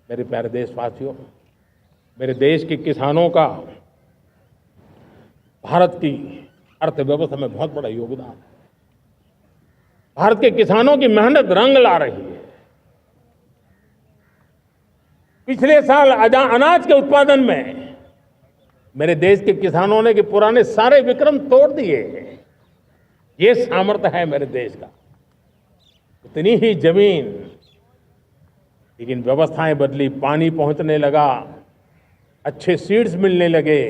मेरे प्यारे देशवासियों, मेरे देश के किसानों का भारत की अर्थव्यवस्था में बहुत बड़ा योगदान है। भारत के किसानों की मेहनत रंग ला रही है। पिछले साल अनाज के उत्पादन में मेरे देश के किसानों ने कि पुराने सारे विक्रम तोड़ दिए। ये सामर्थ्य है मेरे देश का। उतनी ही जमीन, लेकिन व्यवस्थाएं बदली, पानी पहुंचने लगा, अच्छे सीड्स मिलने लगे,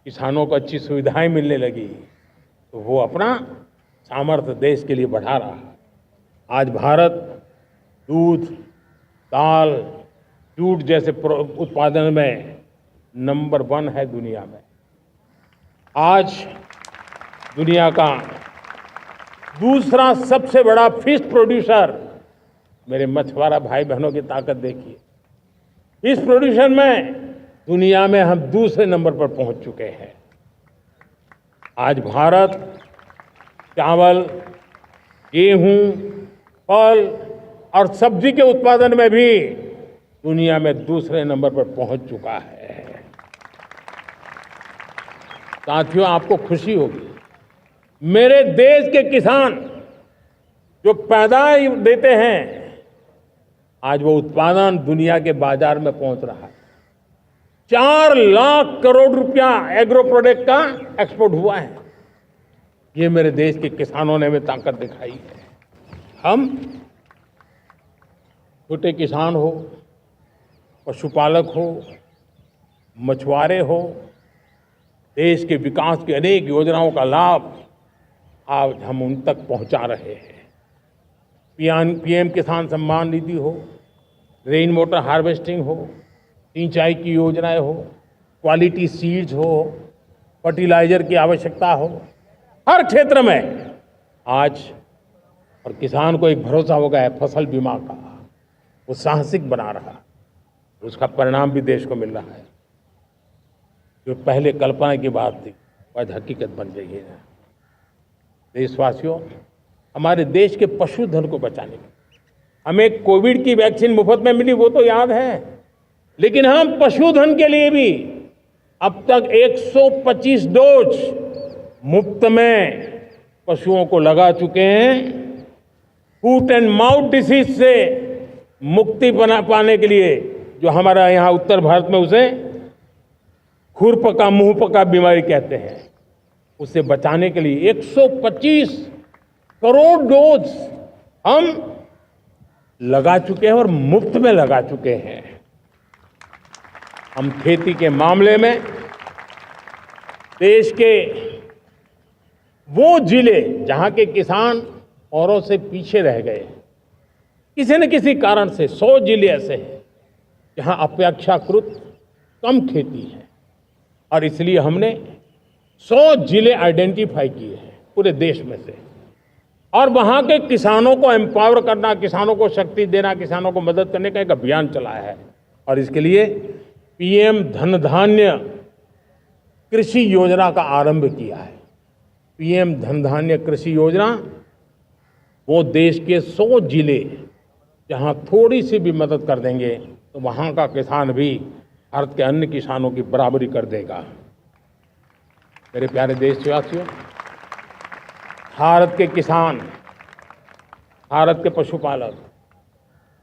किसानों को अच्छी सुविधाएं मिलने लगी, तो वो अपना सामर्थ्य देश के लिए बढ़ा रहा है। आज भारत दूध, दाल, जूट जैसे उत्पादन में नंबर 1 है दुनिया में। आज दुनिया का दूसरा सबसे बड़ा फिश प्रोड्यूसर, मेरे मछुआरा भाई बहनों की ताकत देखिए। फिश प्रोड्यूसन में दुनिया में हम दूसरे नंबर पर पहुंच चुके हैं। आज भारत चावल, गेहूं, फल और सब्जी के उत्पादन में भी दुनिया में दूसरे नंबर पर पहुंच चुका है। साथियों, आपको खुशी होगी, मेरे देश के किसान जो पैदावार देते हैं, आज वो उत्पादन दुनिया के बाजार में पहुंच रहा है। 4 लाख करोड़ रुपया एग्रो प्रोडक्ट का एक्सपोर्ट हुआ है। ये मेरे देश के किसानों ने हमें ताकत दिखाई है। हम छोटे किसान हो, पशुपालक हो, मछुआरे हो, देश के विकास की अनेक योजनाओं का लाभ आज हम उन तक पहुंचा रहे हैं। पीएम किसान सम्मान निधि हो, रेन वाटर हार्वेस्टिंग हो, सिंचाई की योजनाएं हो, क्वालिटी सीड्स हो, फर्टिलाइजर की आवश्यकता हो, हर क्षेत्र में आज और किसान को एक भरोसा हो गया है फसल बीमा का। वो साहसिक बना रहा, उसका परिणाम भी देश को मिल रहा है। जो पहले कल्पना की बात थी आज हकीकत बन गई है। देशवासियों, हमारे देश के पशुधन को बचाने के हमें कोविड की वैक्सीन मुफ्त में मिली, वो तो याद है, लेकिन हम पशुधन के लिए भी अब तक 125 डोज मुफ्त में पशुओं को लगा चुके हैं। फूट एंड माउथ डिसीज से मुक्ति पाने के लिए, जो हमारा यहाँ उत्तर भारत में उसे खुरपका मुंहपका बीमारी कहते हैं, उसे बचाने के लिए 125 करोड़ डोज हम लगा चुके हैं और मुफ्त में लगा चुके हैं। हम खेती के मामले में देश के वो जिले जहां के किसान औरों से पीछे रह गए, किसी न किसी कारण से 100 जिले ऐसे हैं जहां अपेक्षाकृत कम खेती है, और इसलिए हमने 100 जिले आइडेंटिफाई किए हैं पूरे देश में से, और वहां के किसानों को एम्पावर करना, किसानों को शक्ति देना, किसानों को मदद करने का एक अभियान चलाया है। और इसके लिए पीएम धन धान्य कृषि योजना का आरंभ किया है। पीएम धन धान्य कृषि योजना वो देश के 100 जिले जहां थोड़ी सी भी मदद कर देंगे तो वहां का किसान भी भारत के अन्य किसानों की बराबरी कर देगा। मेरे प्यारे देशवासियों, भारत के किसान, भारत के पशुपालक,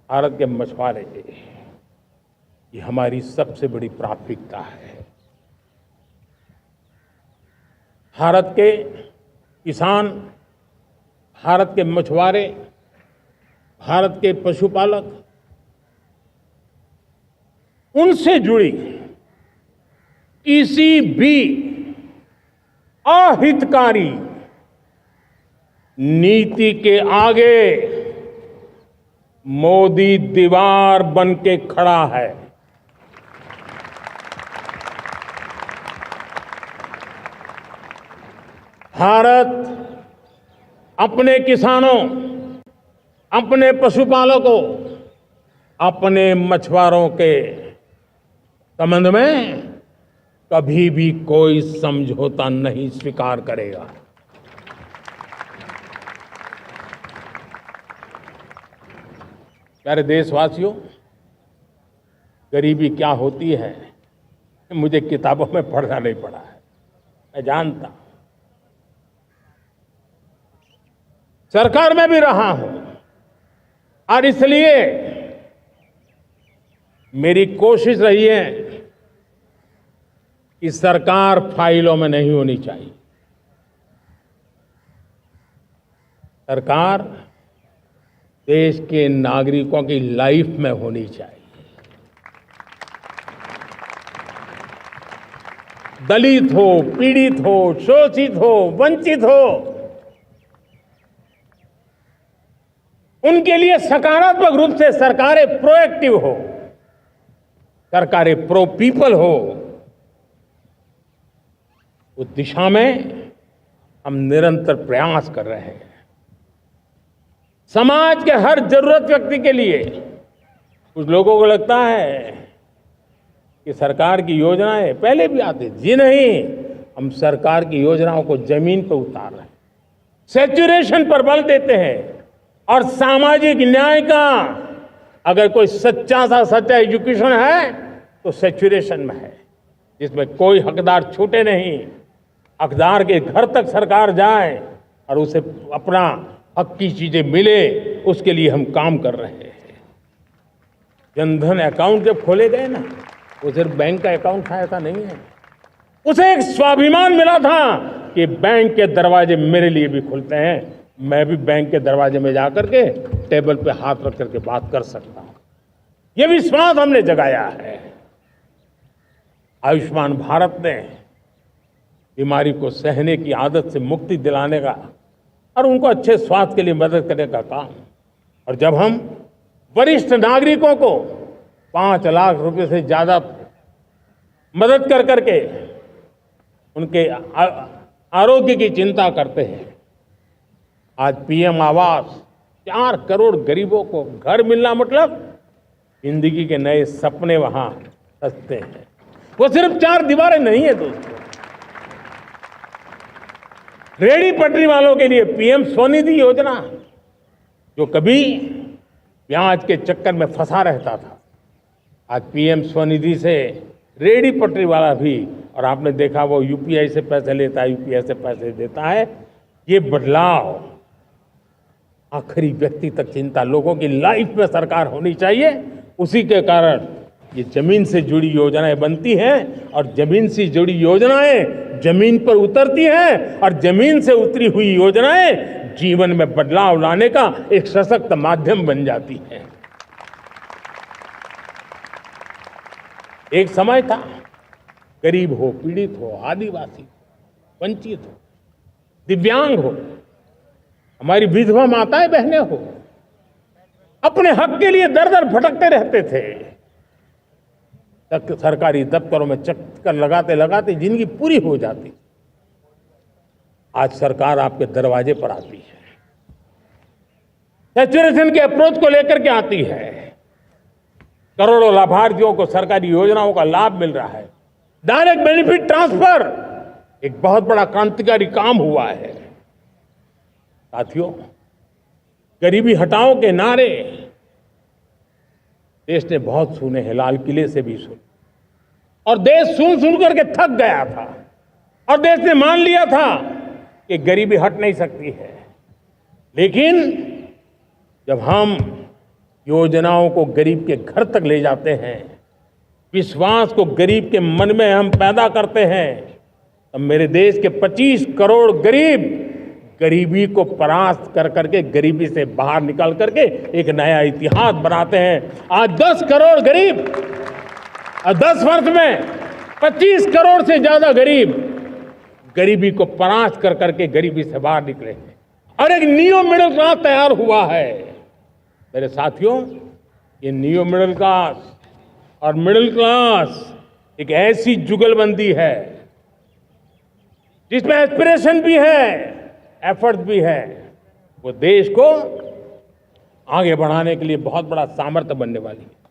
भारत के मछुआरे, ये हमारी सबसे बड़ी प्राथमिकता है। भारत के किसान, भारत के मछुआरे, भारत के पशुपालक, उनसे जुड़ी किसी भी अहितकारी नीति के आगे मोदी दीवार बन के खड़ा है। भारत अपने किसानों, अपने पशुपालकों, अपने मछुआरों के संबंध में कभी भी कोई समझौता नहीं स्वीकार करेगा। प्यारे देशवासियों, गरीबी क्या होती है मुझे किताबों में पढ़ना नहीं पड़ा है, मैं जानता हूं। सरकार में भी रहा हूं और इसलिए मेरी कोशिश रही है कि सरकार फाइलों में नहीं होनी चाहिए। सरकार देश के नागरिकों की लाइफ में होनी चाहिए। दलित हो, पीड़ित हो, शोषित हो, वंचित हो, उनके लिए सकारात्मक रूप से सरकारें प्रोएक्टिव हो, सरकारें प्रो पीपल हो, उस दिशा में हम निरंतर प्रयास कर रहे हैं। समाज के हर जरूरत व्यक्ति के लिए कुछ लोगों को लगता है कि सरकार की योजनाएं पहले भी आती, जी नहीं, हम सरकार की योजनाओं को जमीन पर उतार रहे हैं, सैचुरेशन पर बल देते हैं। और सामाजिक न्याय का अगर कोई सच्चा एजुकेशन है तो सैचुरेशन में है, जिसमें कोई हकदार छूटे नहीं, हकदार के घर तक सरकार जाए और उसे अपना हक की चीजें मिले, उसके लिए हम काम कर रहे हैं। जनधन अकाउंट जब खोले गए ना, वो सिर्फ बैंक का अकाउंट था ऐसा नहीं है, उसे एक स्वाभिमान मिला था कि बैंक के दरवाजे मेरे लिए भी खुलते हैं, मैं भी बैंक के दरवाजे में जाकर के टेबल पे हाथ रख करके बात कर सकता हूं। यह विश्वास हमने जगाया है। आयुष्मान भारत ने बीमारी को सहने की आदत से मुक्ति दिलाने का और उनको अच्छे स्वास्थ्य के लिए मदद करने का काम, और जब हम वरिष्ठ नागरिकों को 5 लाख रुपए से ज्यादा मदद कर करके उनके आरोग्य की चिंता करते हैं। आज पीएम आवास, 4 करोड़ गरीबों को घर मिलना मतलब जिंदगी के नए सपने वहां सजते हैं। वो सिर्फ 4 दीवारें नहीं है दोस्तों। रेहड़ी पटरी वालों के लिए पीएम स्वनिधि योजना, जो कभी ब्याज के चक्कर में फंसा रहता था, आज पीएम स्वनिधि से रेहड़ी पटरी वाला भी, और आपने देखा वो यूपीआई से पैसे लेता है, यूपीआई से पैसे देता है। ये बदलाव आखिरी व्यक्ति तक चिंता, लोगों की लाइफ में सरकार होनी चाहिए। उसी के कारण ये जमीन से जुड़ी योजनाएं बनती हैं, और जमीन से जुड़ी योजनाएं जमीन पर उतरती हैं, और जमीन से उतरी हुई योजनाएं जीवन में बदलाव लाने का एक सशक्त माध्यम बन जाती हैं। एक समय था, गरीब हो, पीड़ित हो, आदिवासी हो, वंचित हो, दिव्यांग हो, हमारी विधवा माताएं बहनें हो, अपने हक के लिए दर दर भटकते रहते थे। सरकारी दफ्तरों में चक्कर लगाते लगाते जिंदगी पूरी हो जाती। आज सरकार आपके दरवाजे पर आती है, सैचुरेशन के अप्रोच को लेकर के आती है। करोड़ों लाभार्थियों को सरकारी योजनाओं का लाभ मिल रहा है। डायरेक्ट बेनिफिट ट्रांसफर एक बहुत बड़ा क्रांतिकारी काम हुआ है। साथियों, गरीबी हटाओ के नारे देश ने बहुत सुने हैं, लाल किले से भी सुने, और देश सुन करके थक गया था, और देश ने मान लिया था कि गरीबी हट नहीं सकती है। लेकिन जब हम योजनाओं को गरीब के घर तक ले जाते हैं, विश्वास को गरीब के मन में हम पैदा करते हैं, तब मेरे देश के 25 करोड़ गरीब गरीबी को परास्त कर करके, गरीबी से बाहर निकल करके एक नया इतिहास बनाते हैं। आज 10 करोड़ गरीब, और 10 वर्ष में 25 करोड़ से ज्यादा गरीब गरीबी को परास्त कर करके गरीबी से बाहर निकले हैं, और एक न्यू मिडिल क्लास तैयार हुआ है। मेरे साथियों, ये न्यू मिडिल क्लास और मिडिल क्लास एक ऐसी जुगलबंदी है जिसमें एस्पिरेशन भी है, एफर्ट भी है। वो देश को आगे बढ़ाने के लिए बहुत बड़ा सामर्थ्य बनने वाली है।